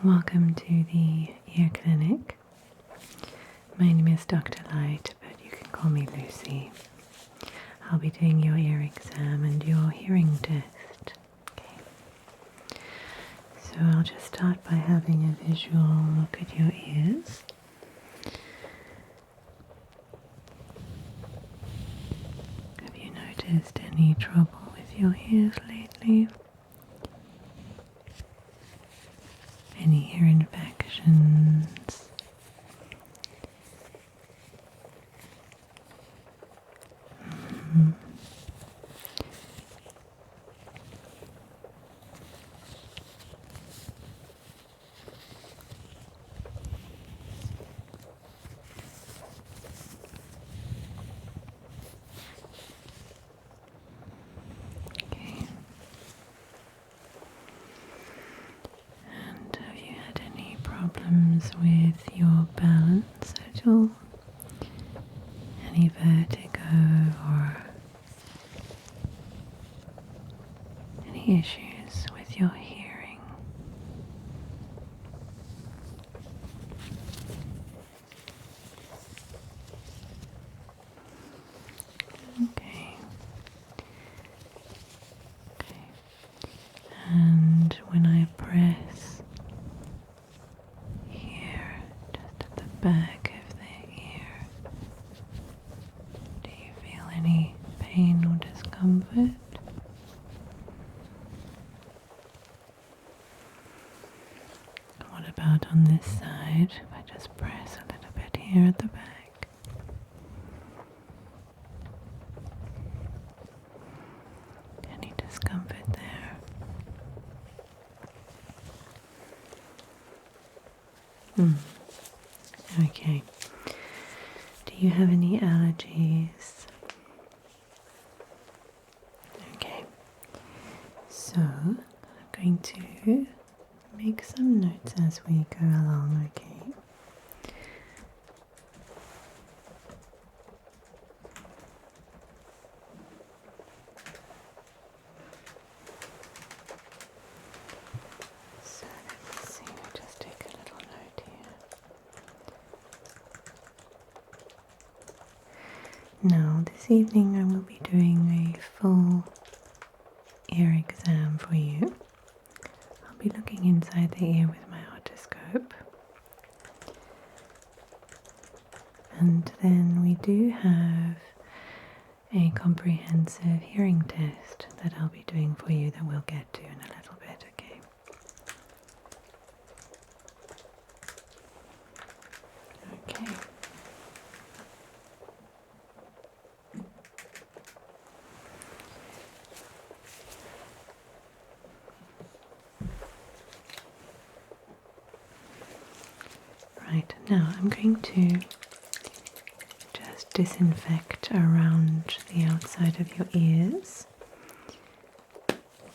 Welcome to the ear clinic. My name is Dr. Light, but you can call me Lucy. I'll be doing your ear exam and your hearing test. Okay. So I'll just start by having a visual look at your ears. Have you noticed any trouble with your ears lately? Any ear infections? Okay. And have you had any problems with your balance at all? Any vertigo or any issues with your hearing? Okay. Okay. And when I press here, just at the back of the ear, do you feel any pain or discomfort? What about on this side? If I just press a little bit here at the back. Any discomfort there? Okay. Do you have any allergies? Okay. So, I'm going to make some notes as we go along, okay? So let me see, I'll just take a little note here. Now, this evening I will be doing a full ear exam for you. I'll be looking inside the ear with my otoscope. And then we do have a comprehensive hearing test that I'll be doing for you that we'll get to in a little bit, okay? Okay. Right, now I'm going to just disinfect around the outside of your ears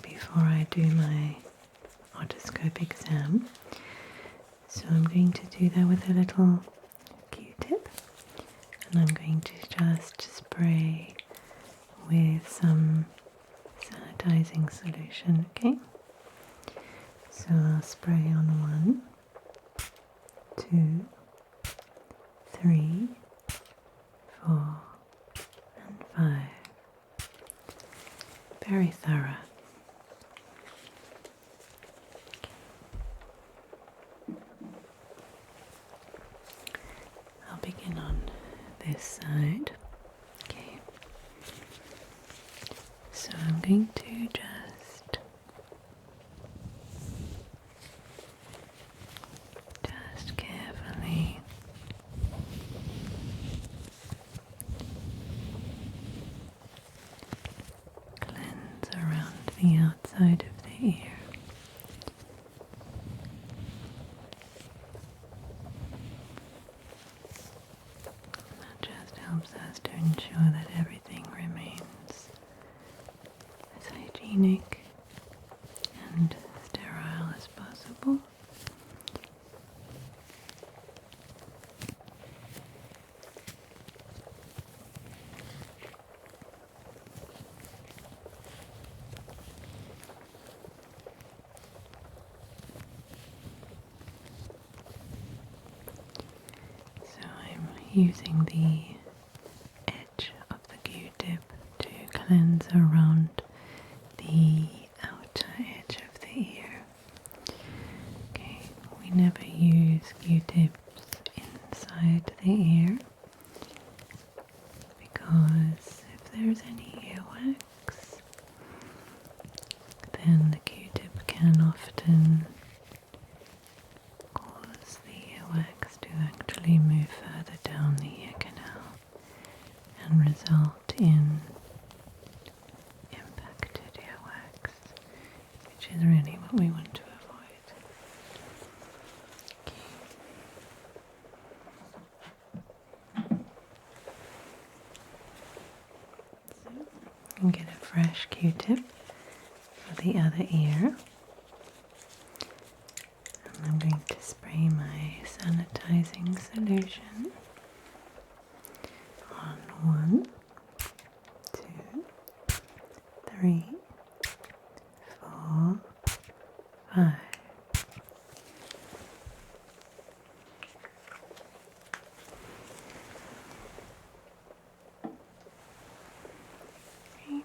before I do my otoscope exam. So I'm going to do that with a little Q-tip, and I'm going to just spray with some sanitizing solution, okay? So I'll spray on 1, 2, 3, 4, and 5. Very thorough. I'll begin on this side. Okay. So I'm going to just carefully cleanse around the outside of the ear. That just helps us to ensure that everything remains as hygienic and sterile as possible. using the edge of the Q-tip to cleanse around the outer edge of the ear. Okay, we never use Q-tips inside the ear because if there's any earwax, then the Q-tip can often cause the earwax to actually move further down the ear canal and result in impacted earwax, which is really what we want to avoid. So you can get a fresh Q-tip for the other ear. And I'm going to spray my sanitizing solution on 1, 2, 3, 4, 5. Okay.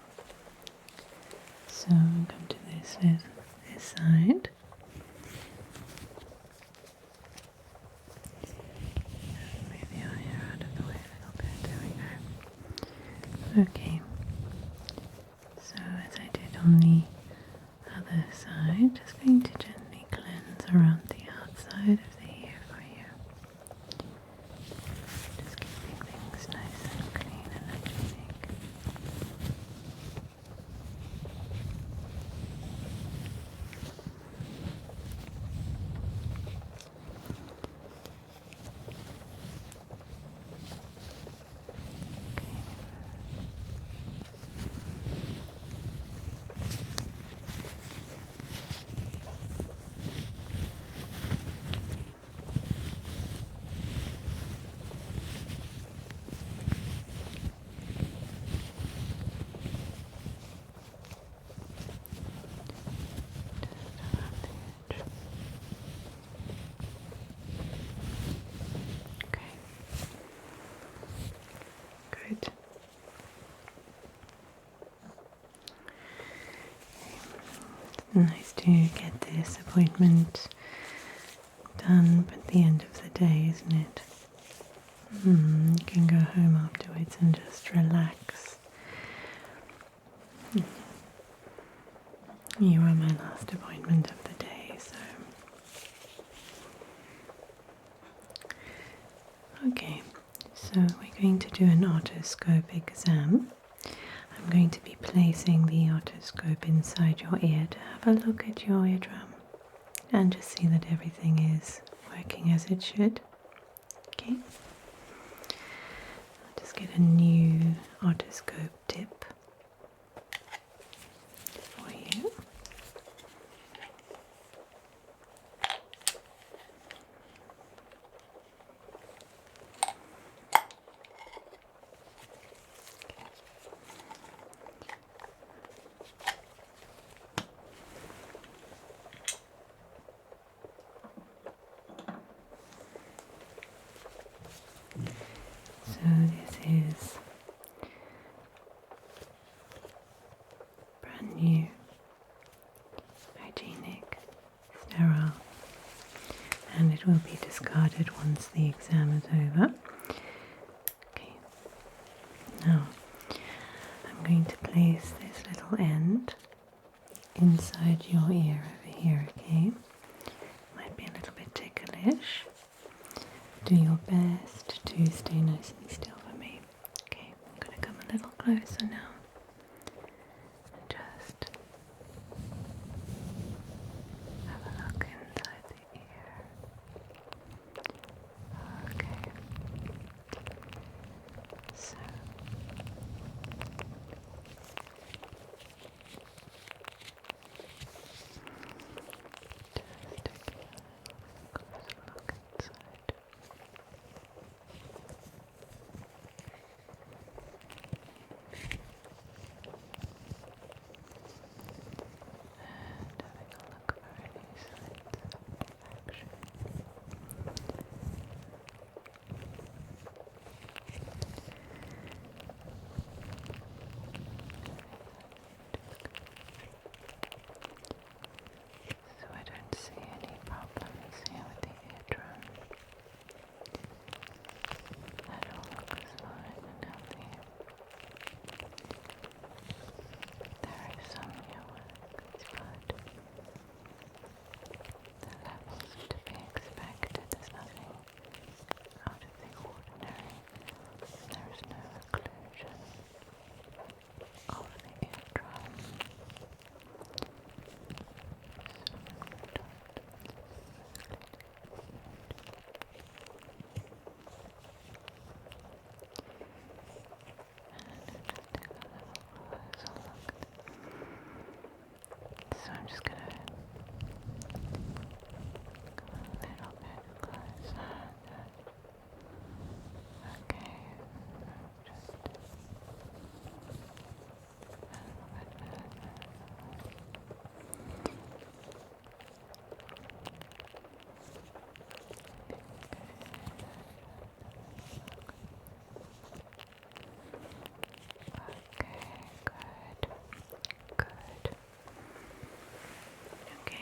So I'm going to do this side. Move your hair out of the way a little bit. There we go. Okay. So as I did on the other side, just going to gently cleanse around the outside of the ear for you. Just keeping things nice and clean and hygienic. Good. Nice to get this appointment done at the end of the day, isn't it? You can go home afterwards and just relax. You are my last appointment of the day, so... Okay, so we're going to do an otoscope exam. I'm going to be placing the otoscope inside your ear to have a look at your eardrum and just see that everything is working as it should. Okay. I'll just get a new otoscope tip for you. So this is brand new, hygienic, sterile, and it will be discarded once the exam is over. Okay, now I'm going to place this little end inside your ear over here, okay? Might be a little bit ticklish. Do your best to stay nice and still for me. Okay, I'm going to come a little closer now and just have a look inside the ear. Okay, so just taking a little closer look inside.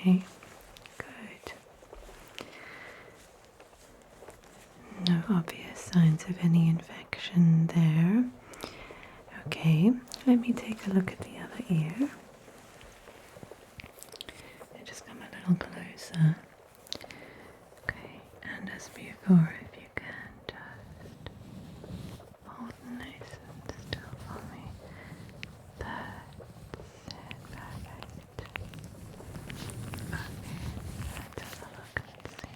Okay, good. No obvious signs of any infection there. Okay, let me take a look at the other ear. Just come a little closer. Okay, and as before, if you can just hold nice and still for me. That's it, perfect. Okay, let's have a look and see.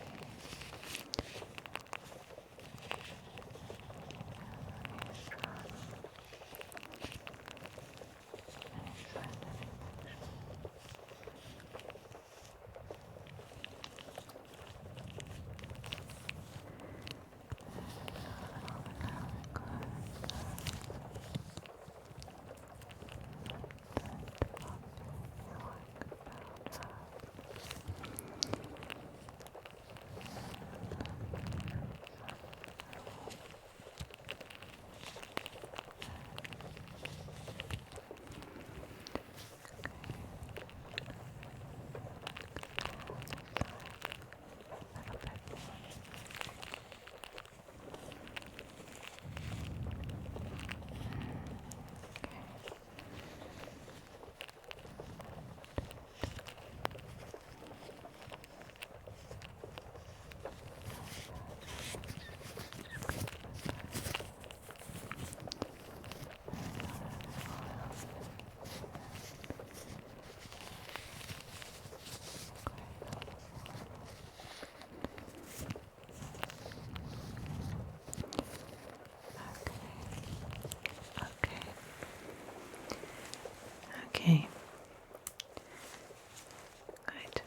Okay. Good.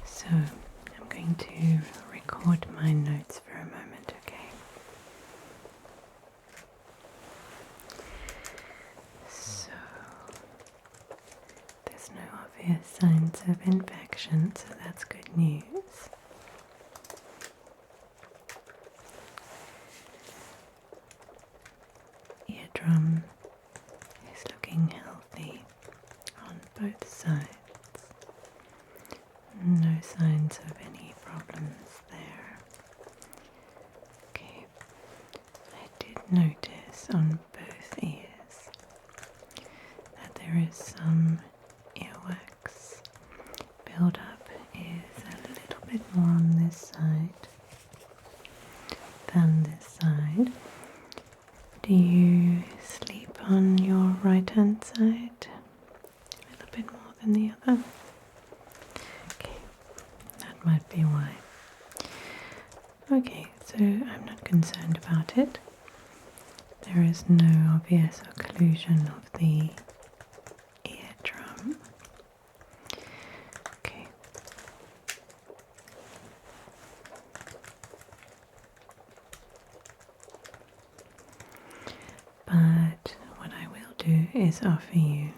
So I'm going to record my notes for a moment, okay? So there's no obvious signs of infection, so that's good news. Eardrum is looking healthy on both sides. No signs of any problems there. Okay, I did notice on both ears that there is some earwax build-up. Is a little bit more on this side than this side. Do you sleep on your right hand side a little bit more than the other? Okay, that might be why. Okay, so I'm not concerned about it. There is no obvious occlusion of the eardrum. Okay. But what I will do is offer you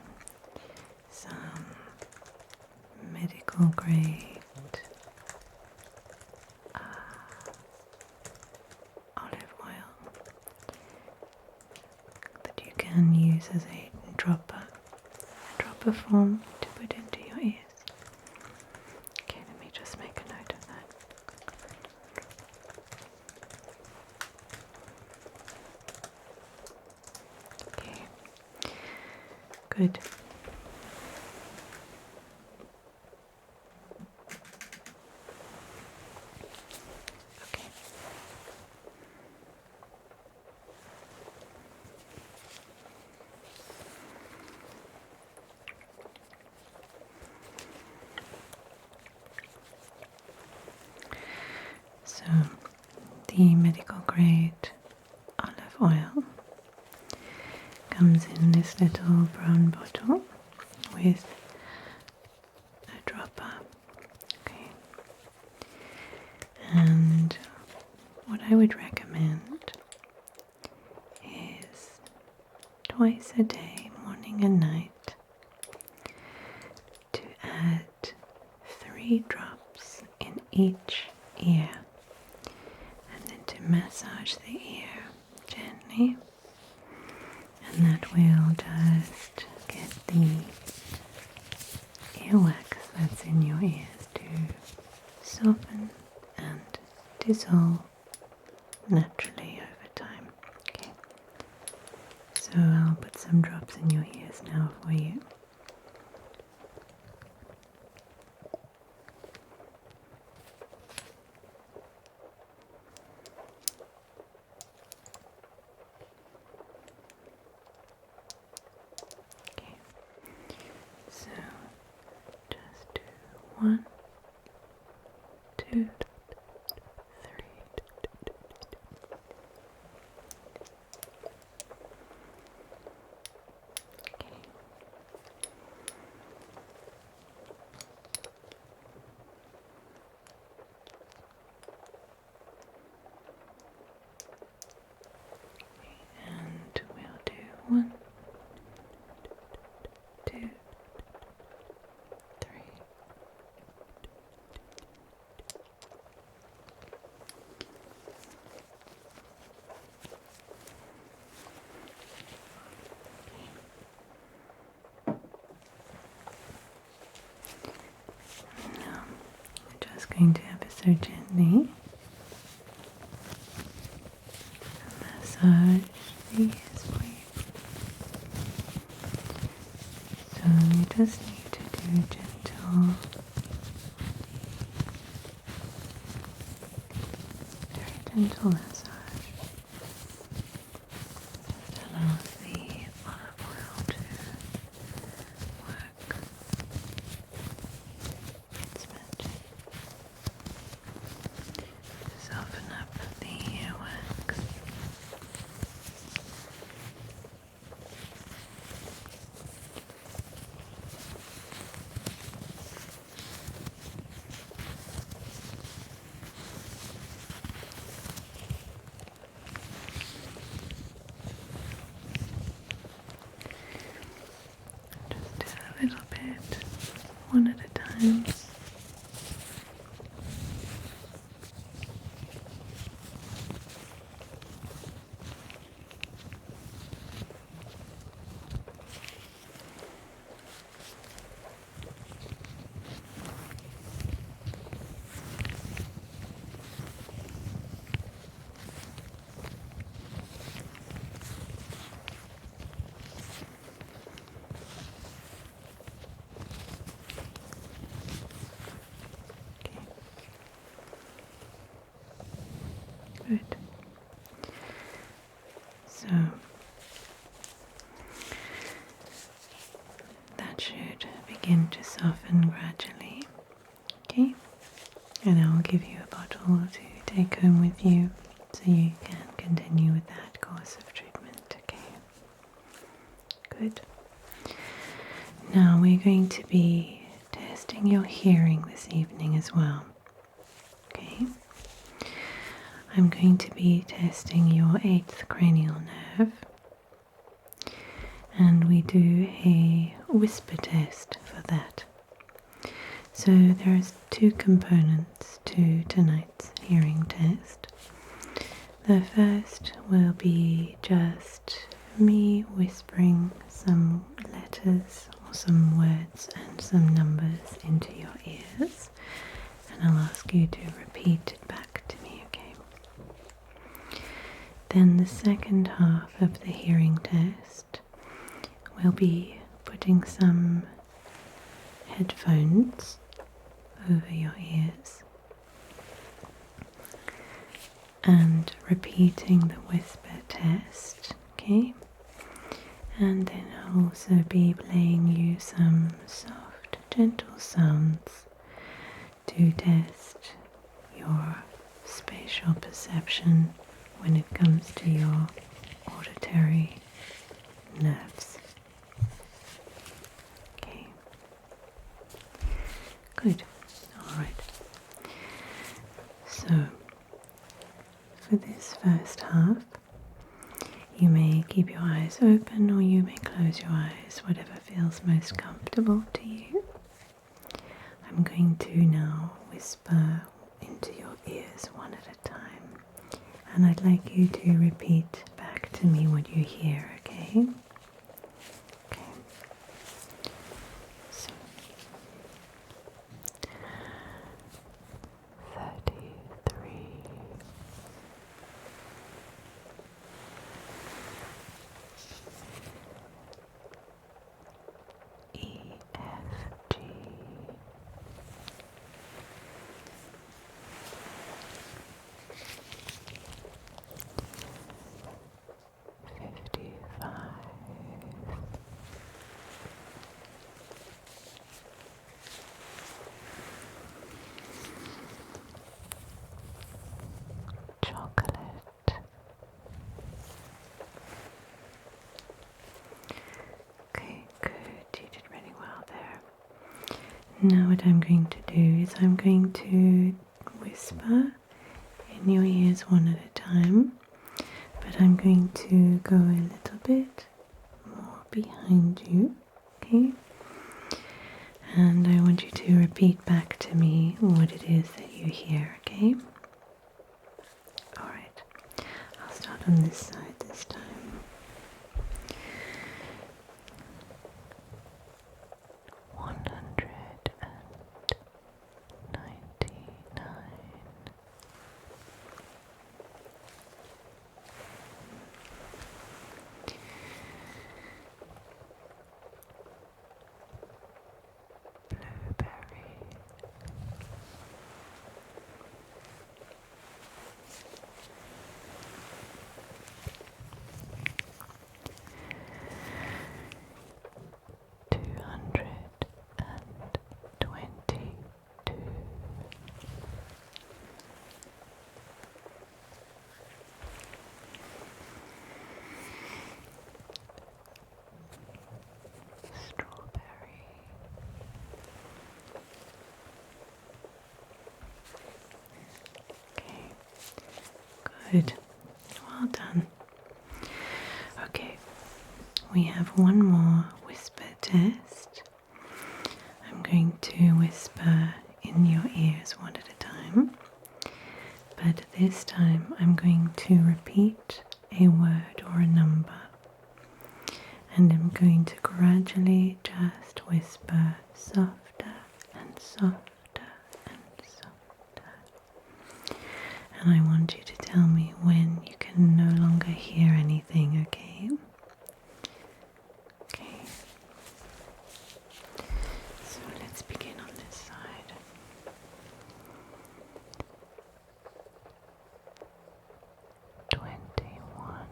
some medical grade olive oil that you can use as a dropper form to put into your ears. Okay, let me just make a note of that. Okay, good. Okay. So the medical grade olive oil comes in this little brown bottle with a dropper. Okay. And what I would recommend is twice a day, morning and night, to add 3 drops in each ear, and then to massage the ear gently and that will just get the earwax that's in your ears to soften and dissolve naturally over time. Okay, so I'll put some drops in your ears now for you. Okay, so just do 1, 2, 3. Okay. And we'll do 1, 2, 3. Now, I'm just going to ever so gently massage the ears for you. So you just need to do a gentle, very gentle massage. Just allows the olive oil to work its magic to soften up the earwax. Just a little bit, one at a time. Good. So that should begin to soften gradually. Okay, and I will give you a bottle to take home with you so you can continue with that course of treatment. Okay, good. Now we're going to be testing your hearing this evening as well. Okay, I'm going to be testing your 8th cranial nerve, and we do a whisper test for that. So there's 2 components to tonight's hearing test. The first will be just me whispering some letters or some words and some numbers into your ears, and I'll ask you to repeat it back to me, okay? Then the second half of the hearing test will be putting some headphones over your ears and repeating the whisper test, okay? And then I'll also be playing you some soft, gentle sounds to test your spatial perception when it comes to your auditory nerves. Okay. Good. Alright. So, for this first half, you may keep your eyes open or you may close your eyes, whatever feels most comfortable to you. I'm going to now whisper into your ears one at a time, and I'd like you to repeat back to me what you hear, okay? Now what I'm going to do is I'm going to whisper in your ears one at a time, but I'm going to go a little bit more behind you, okay? And I want you to repeat back to me what it is that you hear, okay? Alright, I'll start on this side this time. 222. Good. Well done. Okay, we have one more whisper test. I'm going to whisper in your ears one at a time, but this time I'm going to repeat a word or a number, and I'm going to gradually just whisper softer and softer and softer. And I want you to tell me when you can no longer hear anything, okay? Okay. So let's begin on this side. 21.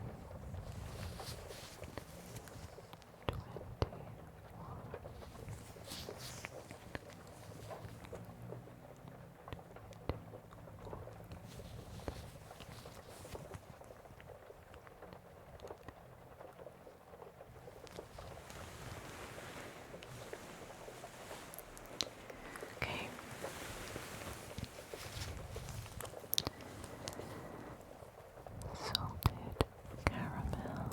Okay. Salted caramel.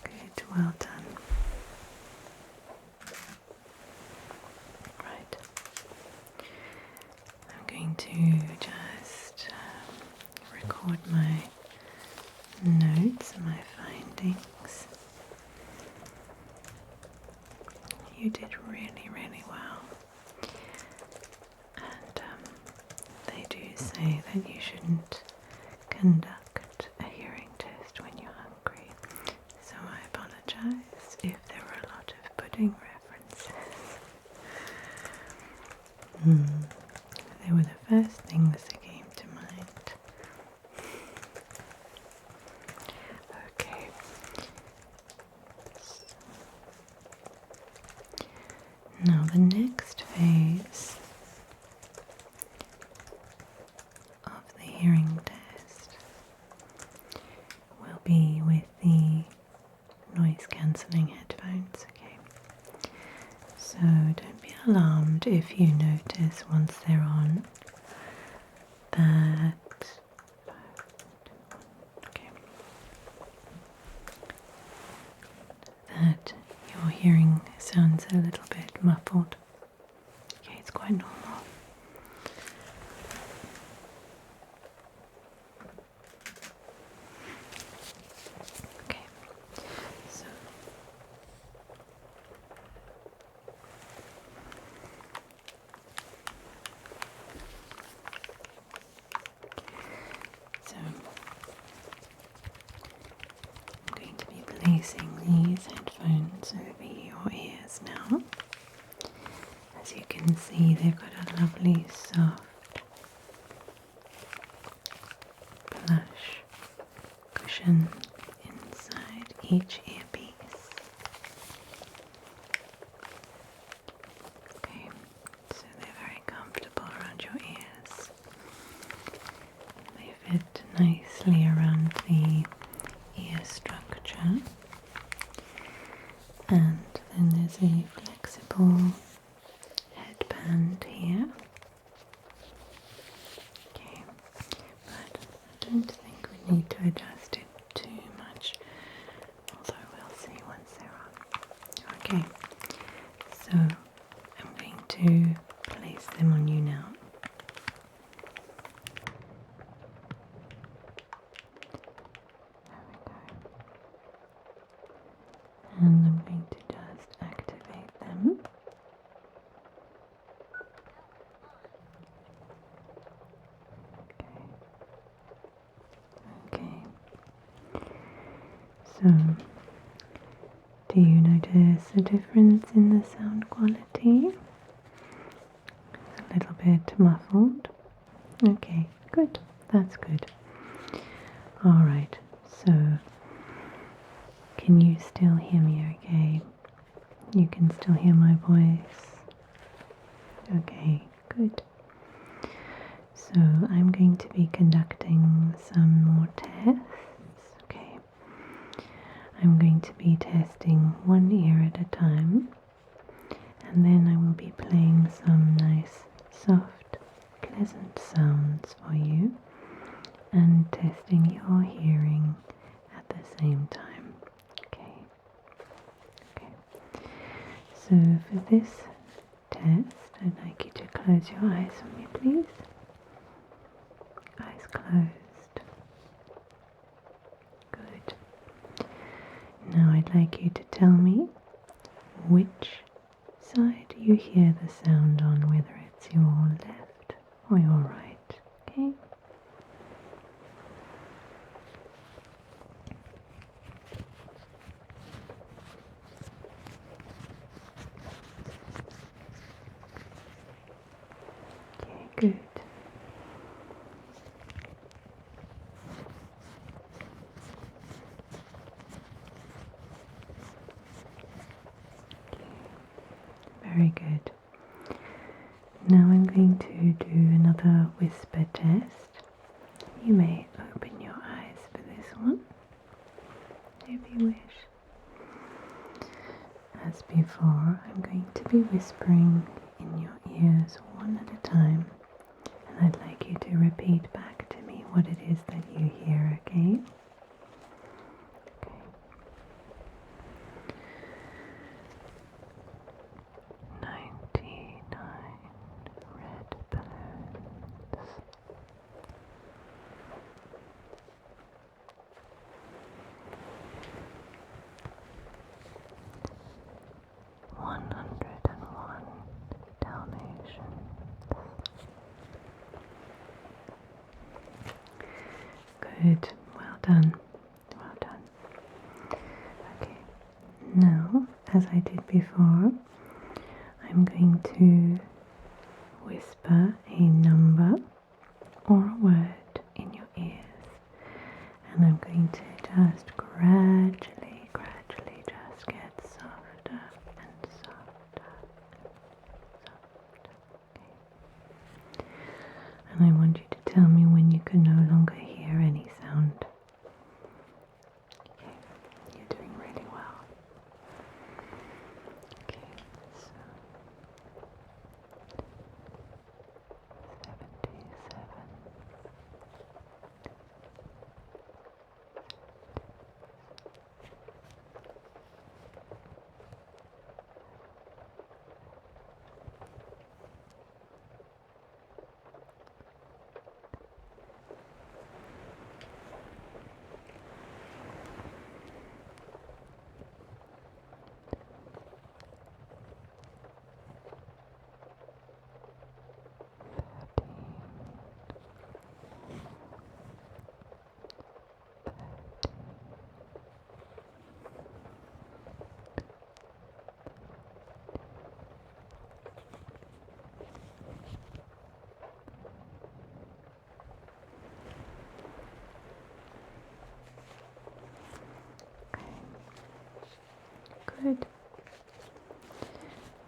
Good, well done. Right. I'm going to just record my notes and my findings. You did really, really well. And they do say that you shouldn't conduct a hearing test when you're hungry. So I apologize if there were a lot of pudding references. They were the first things that came to mind. Okay, the next phase of the hearing test will be with the noise cancelling headphones, okay? So don't be alarmed if you notice once they're on that that your hearing sounds a little bit muffled. Okay, it's quite normal. Okay, so I'm going to be placing these headphones over your ears now. As you can see, they've got a lovely soft plush cushion inside each earpiece. Okay, so they're very comfortable around your ears. They fit nicely around the ear structure. And then there's a flexible headband here. Okay, but I don't think we need to adjust it too much, although we'll see once they're on. Okay, so I'm going to place them on you now. There we go. And I'm going to just activate them. Okay. So, do you notice a difference in the sound quality? A little bit muffled? Okay, good. That's good. Alright, so can you still hear me okay? You can still hear my voice? Okay, good. So I'm going to be conducting some more tests, okay? I'm going to be testing one ear at a time, and then I will be playing some nice, soft, pleasant sounds for you, and testing your hearing at the same time, okay? Okay. So for this test, I'd like you to close your eyes for me, please. Eyes closed. Good. Now I'd like you to tell me which side you hear the sound on, whether it's your left or your right, okay? Okay, good. Very good. Now I'm going to do another whisper test. You may open your eyes for this one, if you wish. As before, I'm going to be whispering in your ears one at a time, and I'd like you to repeat back to me what it is that you hear, okay? Okay. 99 red balloons. 101 Dalmatians. Good, well done, well done. Okay, now, as I did before, I'm going to whisper a number or a word in your ears, and I'm going to just gradually just get softer and softer And I want you to tell me when you can no longer hear any sound. Okay, you're doing really well. Okay, so 77. Good.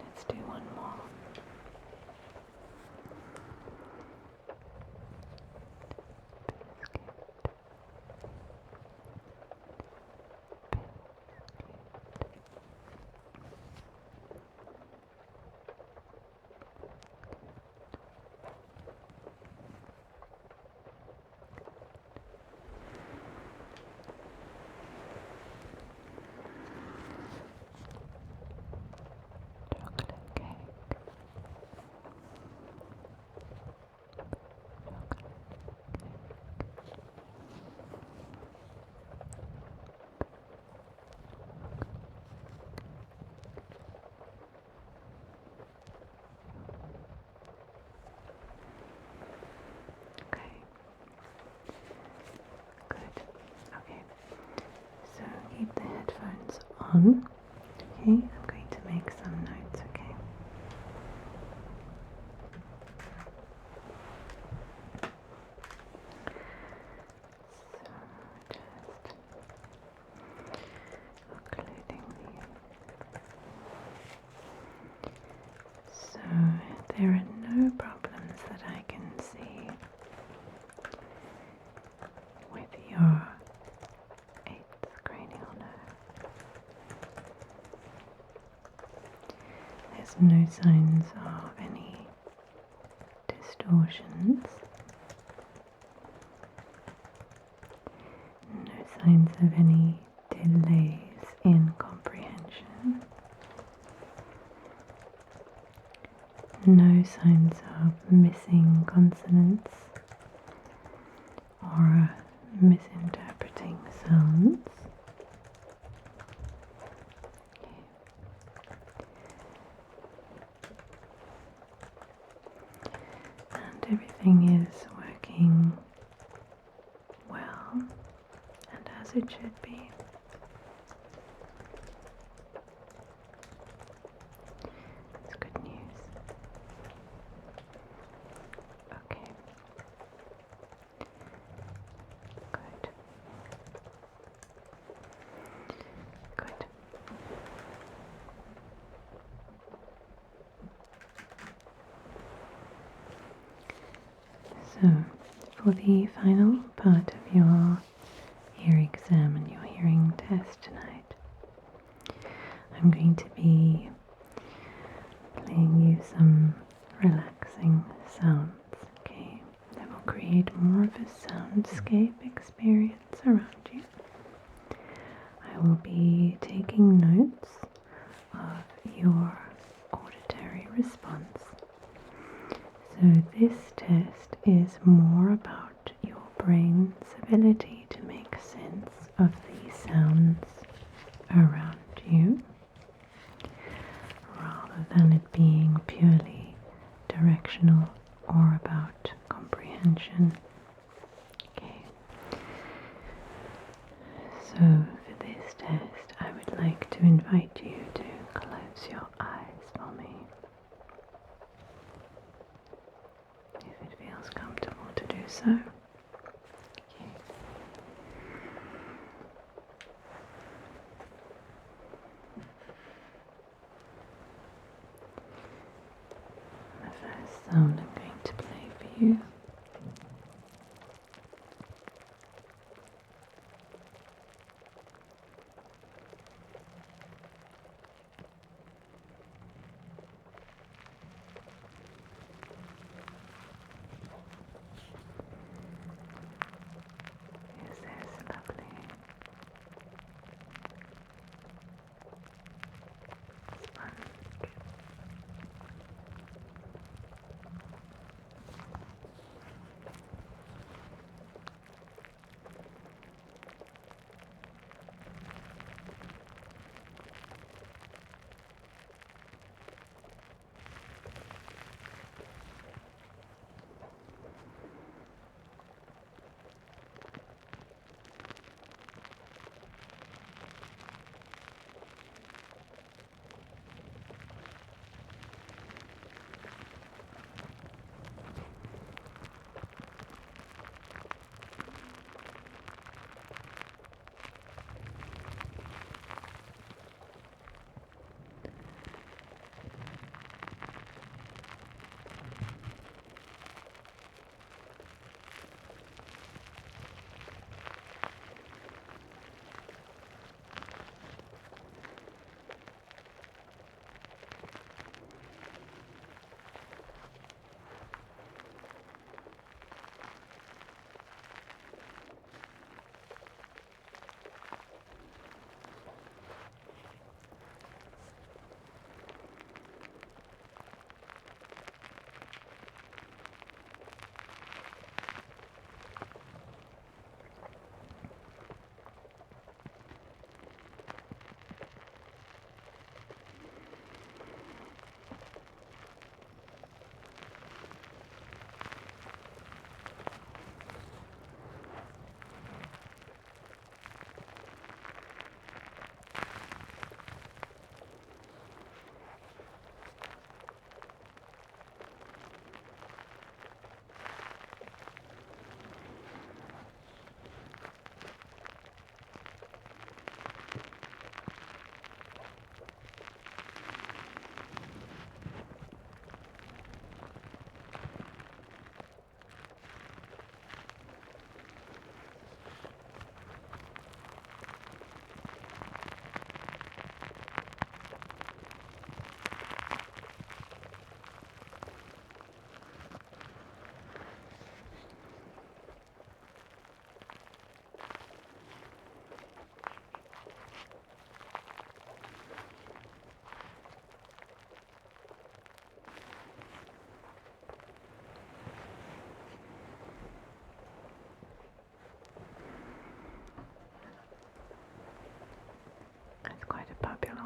Let's do one more. Chocolate cake. Okay. Good. Okay. So keep the headphones on. Okay, I'm going to make some notes, okay? So there are no problems that I can see with your eighth cranial nerve. There's no signs of any distortions, no signs of any delays in comprehension, no signs of missing consonants or misinterpreting sounds. And everything is working well and as it should be. It's good news. Okay. Good. Good. So, for the final part of your ear exam and your hearing test tonight, I'm going to be playing you some relaxing sounds, okay? That will create more of a soundscape experience around you. I will be taking notes of your auditory response. So this test is more about your brain's ability to make sense of the sounds around you, rather than it being purely directional or about comprehension. Okay. So for this test, I would like to invite you to close your eyes for me, if it feels comfortable to do so. Okay. The first sound I'm going to play for you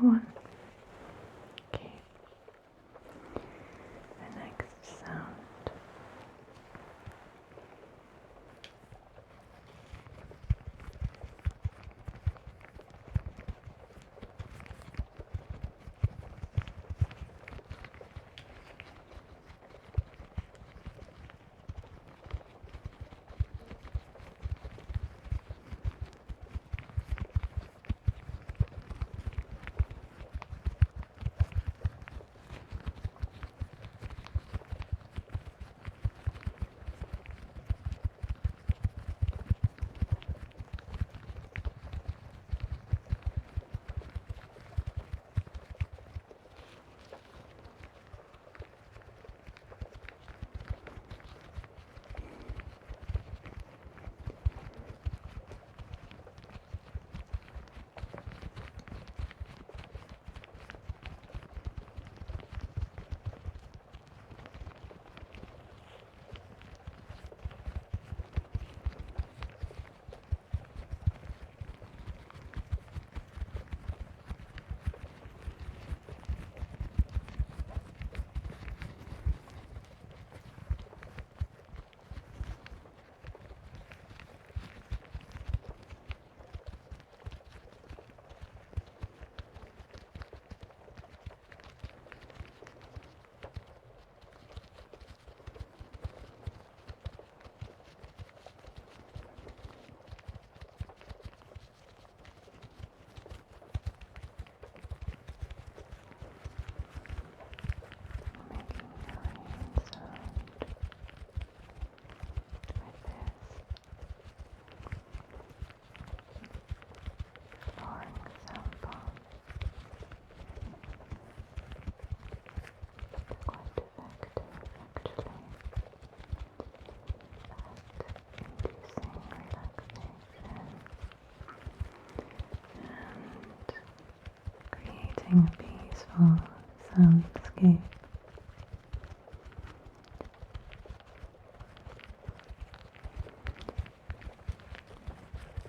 one. Okay. The next sound. A peaceful soundscape.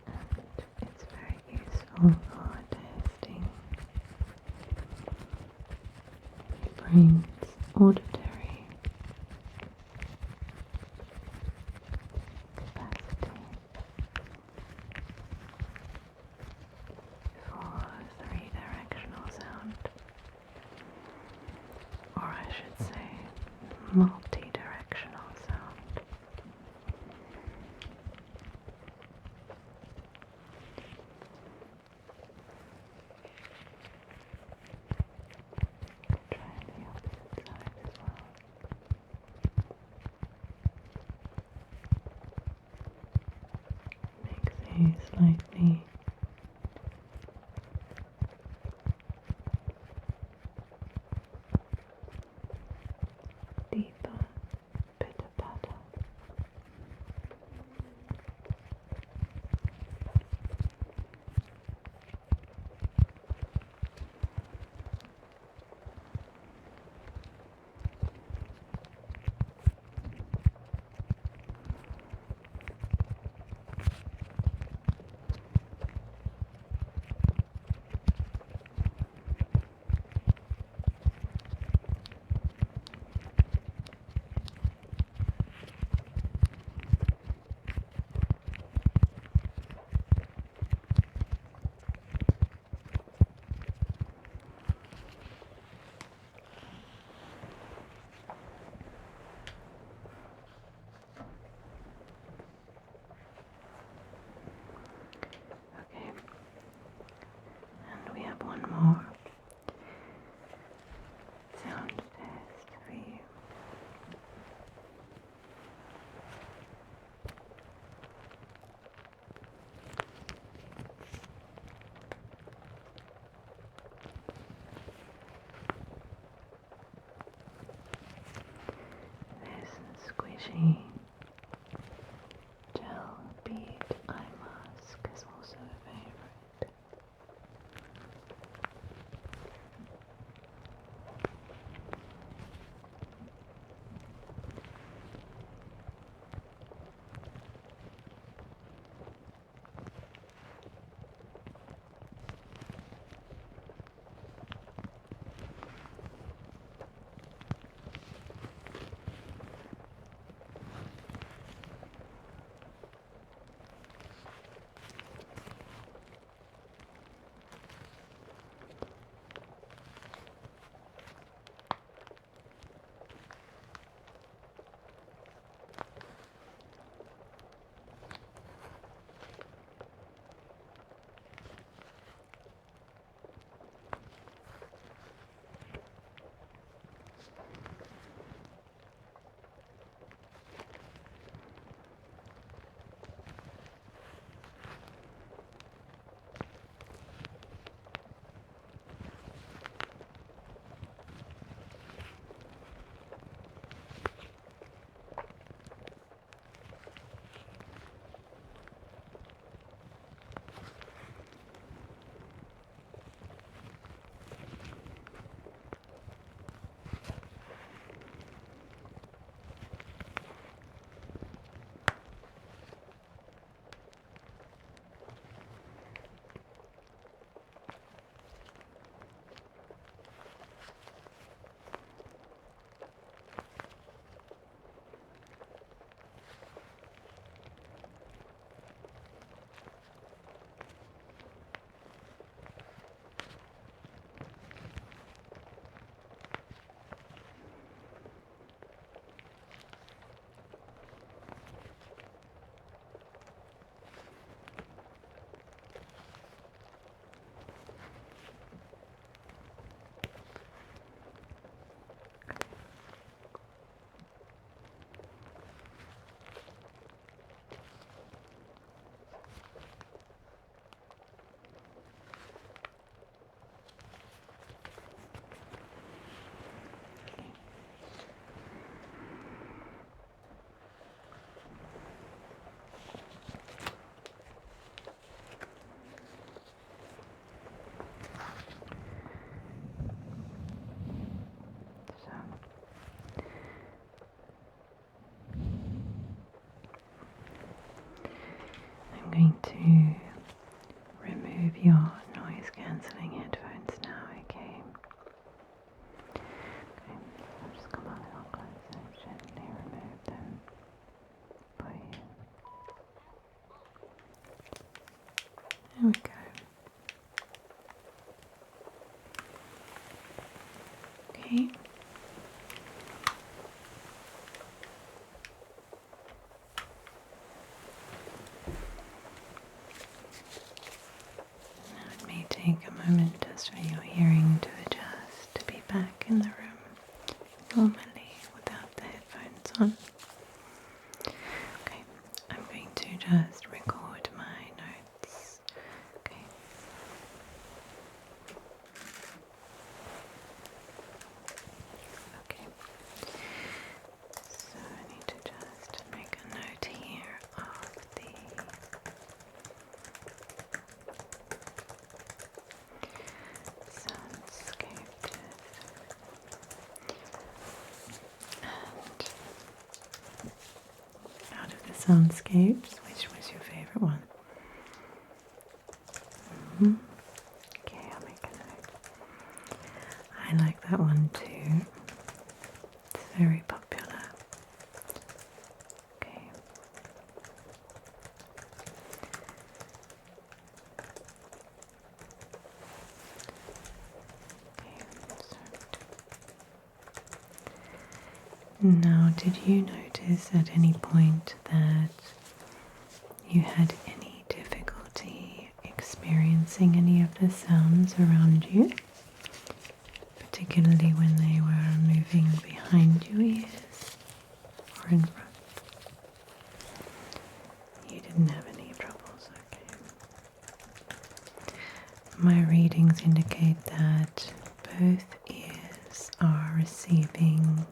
And it's very useful for testing your brain's auditory capacity for three-directional sound, or I should say multi-directional sound. Try the opposite side as well. Makes a slightly deeper pitter-patter. Okay, and we have one more sound test for you. This squishy gel bead eye mask is also a favourite. Okay. Now it may take a moment just for your hearing to adjust to be back in the room normally without the headphones on. Okay, I'm going to just record my notes. Okay. Okay. So I need to just make a note here of the soundscape and out of the soundscapes, which was your favourite one? Okay, I'll make a note. I like that one too. It's very popular. Okay. Now, did you notice at any point that you had any difficulty experiencing any of the sounds around you, particularly when they were moving behind your ears or in front? You didn't have any troubles, okay. My readings indicate that both ears are receiving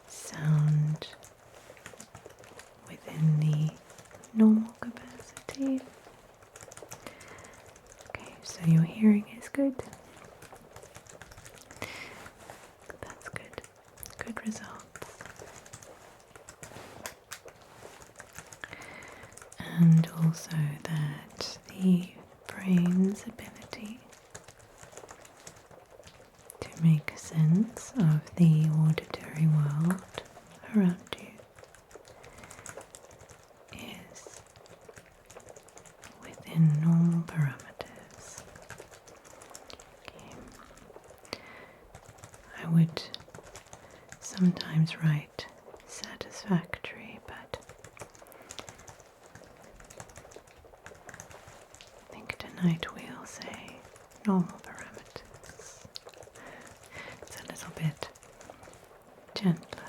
sound within the normal capacity. Okay, so your hearing is good. That's good. Good results. And also that the brain's ability to make sense of the auditory world around you is within normal parameters. Okay. I would sometimes write satisfactory, but I think tonight we'll say normal parameters. It's a little bit gentler.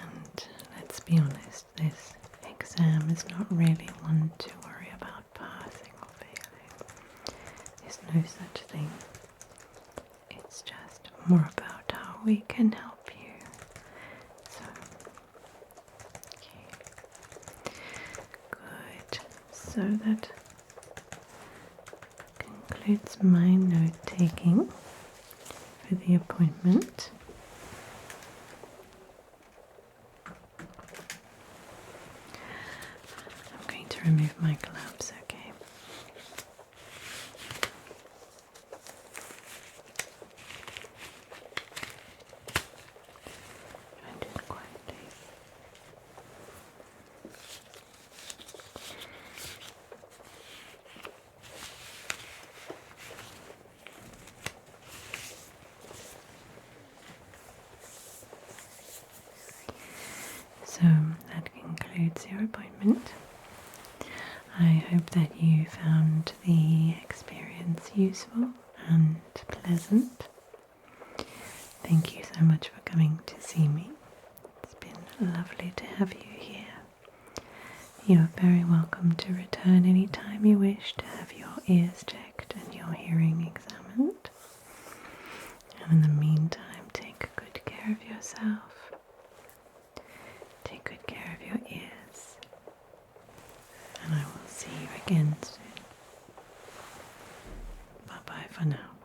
And let's be honest, this exam is not really one to worry about passing or failing. There's no such thing. It's just more about how we can help you. So, okay. Good. So that concludes my note taking for the appointment. I'm going to remove my gloves, okay? Try and do it quietly. So that concludes your appointment. I hope that you found the experience useful and pleasant. Thank you so much for coming to see me. It's been lovely to have you here. You're very welcome to return anytime you wish to have your ears checked and your hearing examined. And in the meantime, take good care of yourself. Take good care of your ears. And I will see you again soon. Bye bye for now.